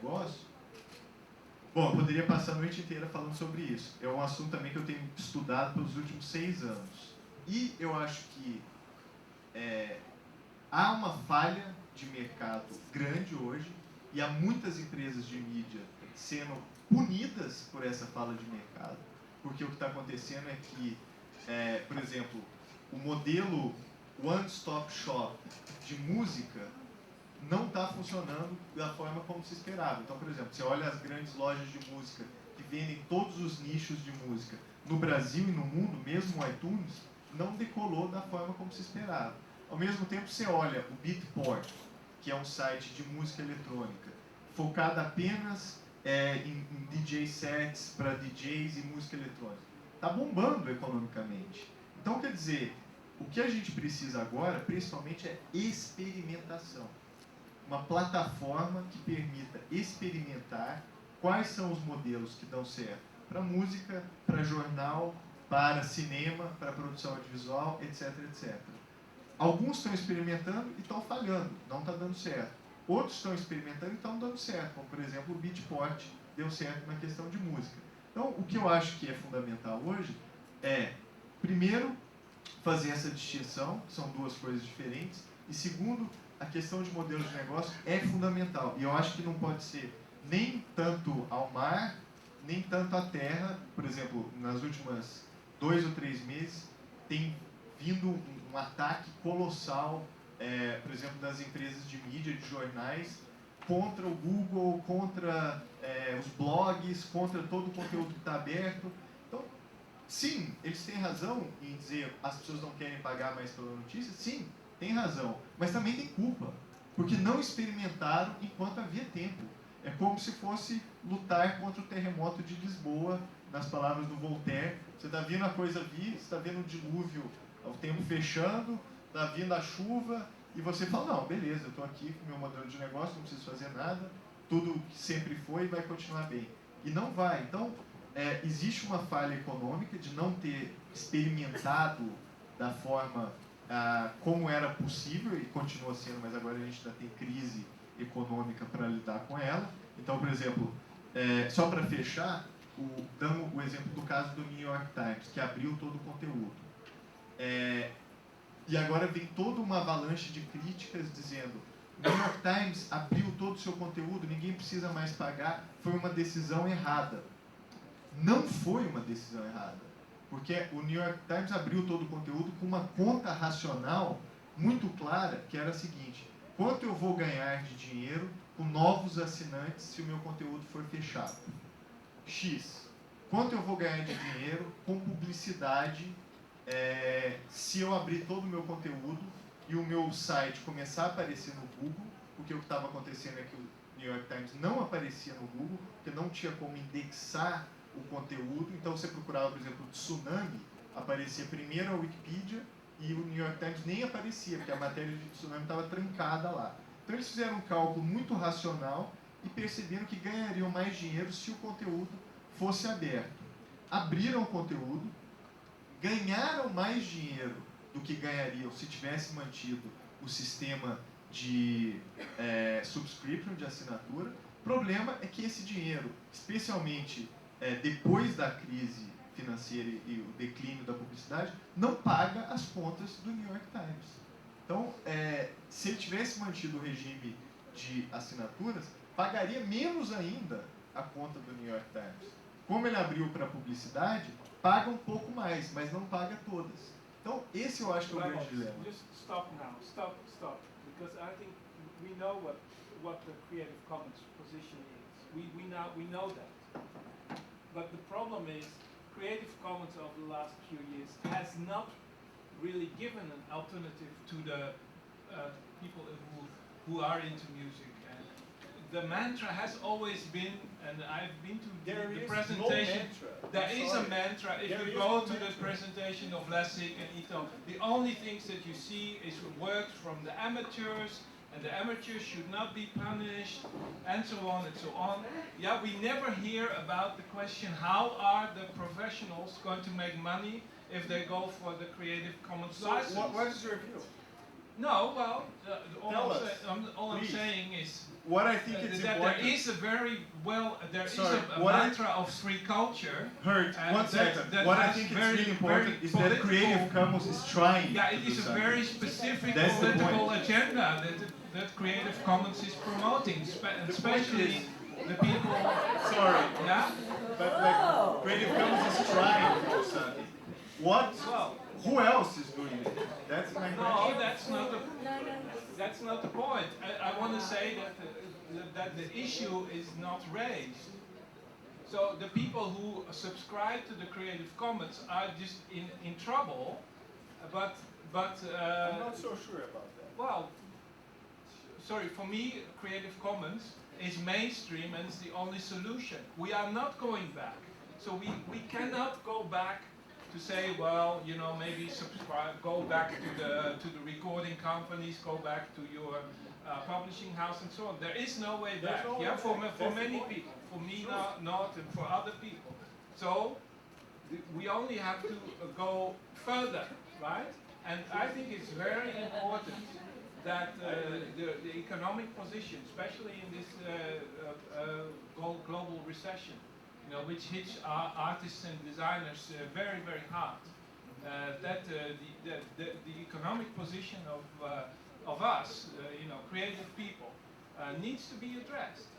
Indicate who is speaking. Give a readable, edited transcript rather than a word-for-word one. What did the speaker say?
Speaker 1: negócio, bom, eu poderia passar a noite inteira falando sobre isso. É um assunto também que eu tenho estudado pelos últimos 6 anos. E eu acho que há uma falha de mercado grande hoje e há muitas empresas de mídia sendo punidas por essa falha de mercado, porque o que está acontecendo é que, por exemplo, o modelo one-stop shop de música não está funcionando da forma como se esperava. Então, por exemplo, você olha as grandes lojas de música que vendem todos os nichos de música no Brasil e no mundo, mesmo o iTunes, não decolou da forma como se esperava. Ao mesmo tempo, você olha o Beatport, que é um site de música eletrônica, focado apenas em DJ sets para DJs e música eletrônica. Está bombando economicamente. Então, quer dizer, o que a gente precisa agora, principalmente, é experimentação. Uma plataforma que permita experimentar quais são os modelos que dão certo para música, para jornal, para cinema, para produção audiovisual, etc, etc. Alguns estão experimentando e estão falhando, não está dando certo. Outros estão experimentando e estão dando certo, como por exemplo o Beatport deu certo na questão de música. Então, o que eu acho que é fundamental hoje é, primeiro, fazer essa distinção, que são duas coisas diferentes, e segundo, a questão de modelos de negócio é fundamental. E eu acho que não pode ser nem tanto ao mar, nem tanto à terra. Por exemplo, nas últimas 2 ou 3 meses, tem vindo um ataque colossal, por exemplo, das empresas de mídia, de jornais, contra o Google, contra os blogs, contra todo o conteúdo que está aberto. Então, sim, eles têm razão em dizer as pessoas não querem pagar mais pela notícia, sim, tem razão, mas também tem culpa, porque não experimentaram enquanto havia tempo. É como se fosse lutar contra o terremoto de Lisboa, nas palavras do Voltaire. Você está vendo a coisa vir, você está vendo o dilúvio, o tempo fechando, está vindo a chuva, e você fala, não, beleza, eu estou aqui com o meu modelo de negócio, não preciso fazer nada, tudo que sempre foi vai continuar bem. E não vai. Então, existe uma falha econômica de não ter experimentado da forma como era possível, e continua sendo, mas agora a gente ainda tem crise econômica para lidar com ela. Então, por exemplo, só para fechar, dando o exemplo do caso do New York Times, que abriu todo o conteúdo. E agora vem toda uma avalanche de críticas dizendo o New York Times abriu todo o seu conteúdo, ninguém precisa mais pagar, foi uma decisão errada. Não foi uma decisão errada, porque o New York Times abriu todo o conteúdo com uma conta racional muito clara, que era a seguinte: quanto eu vou ganhar de dinheiro com novos assinantes se o meu conteúdo for fechado? X. Quanto eu vou ganhar de dinheiro com publicidade se eu abrir todo o meu conteúdo e o meu site começar a aparecer no Google, porque o que estava acontecendo é que o New York Times não aparecia no Google, porque não tinha como indexar o conteúdo. Então você procurava, por exemplo, tsunami, aparecia primeiro a Wikipedia e o New York Times nem aparecia, porque a matéria de tsunami estava trancada lá. Então eles fizeram um cálculo muito racional e perceberam que ganhariam mais dinheiro se o conteúdo fosse aberto. Abriram o conteúdo, ganharam mais dinheiro do que ganhariam se tivesse mantido o sistema de subscription, de assinatura. O problema é que esse dinheiro, especialmente depois da crise financeira e o declínio da publicidade, não paga as contas do New York Times. Então, se ele tivesse mantido o regime de assinaturas, pagaria menos ainda a conta do New York Times. Como ele abriu para publicidade, paga um pouco mais, mas não paga todas. Então, esse eu acho que é o grande dilema.
Speaker 2: Just stop now, stop, because I think we know what the Creative Commons position is. We know that. But the problem is, Creative Commons over the last few years has not really given an alternative to the people who are into music. And the mantra has always been, and I've been to the presentation.
Speaker 3: No
Speaker 2: there is a mantra. If you go to the presentation of Lessig and Ito, the only things that you see is works from the amateurs, and the amateurs should not be punished, and so on and so on. Yeah, we never hear about the question, how are the professionals going to make money if they go for the Creative Commons license?
Speaker 3: What is your view?
Speaker 2: No, well,
Speaker 1: Tell us,
Speaker 2: all I'm
Speaker 1: please.
Speaker 2: saying is
Speaker 1: What I think it's
Speaker 2: that
Speaker 1: important.
Speaker 2: there is a very well, there is
Speaker 1: Sorry,
Speaker 2: a
Speaker 1: what I-
Speaker 2: mantra of free culture.
Speaker 1: Hurt, one second.
Speaker 2: that
Speaker 1: What I
Speaker 2: has
Speaker 1: think it's
Speaker 2: very-
Speaker 1: really important
Speaker 2: very
Speaker 1: is that Creative
Speaker 2: political-
Speaker 1: Commons is trying
Speaker 2: Yeah,
Speaker 1: to
Speaker 2: it
Speaker 1: do
Speaker 2: is a
Speaker 1: something.
Speaker 2: very specific
Speaker 1: That's the
Speaker 2: political
Speaker 1: point.
Speaker 2: agenda that Creative Commons is promoting,
Speaker 1: point
Speaker 2: especially
Speaker 1: is-
Speaker 2: the people.
Speaker 1: Sorry,
Speaker 2: Yeah.
Speaker 1: but like Creative Commons is trying to do something. What?
Speaker 2: Well,
Speaker 1: Who else is doing it? That's my
Speaker 2: no,
Speaker 1: question.
Speaker 2: that's not the point. I want to say that the issue is not raised. So the people who subscribe to the Creative Commons are just in trouble, but
Speaker 1: I'm not so sure about that.
Speaker 2: well, sorry, for me, Creative Commons is mainstream and it's the only solution. We are not going back. So we cannot go back to say, well, you know, maybe subscribe, go back to the recording companies, go back to your publishing house and so on. There is no way back.
Speaker 1: no way
Speaker 2: Yeah, for
Speaker 1: back.
Speaker 2: for
Speaker 1: That's the
Speaker 2: many
Speaker 1: point.
Speaker 2: people, for me not, and for other people. So we only have to go further, right? And I think it's very important that the economic position, especially in this global recession, you know, which hits our artists and designers very, very hard, that the economic position of us, you know, creative people, needs to be addressed.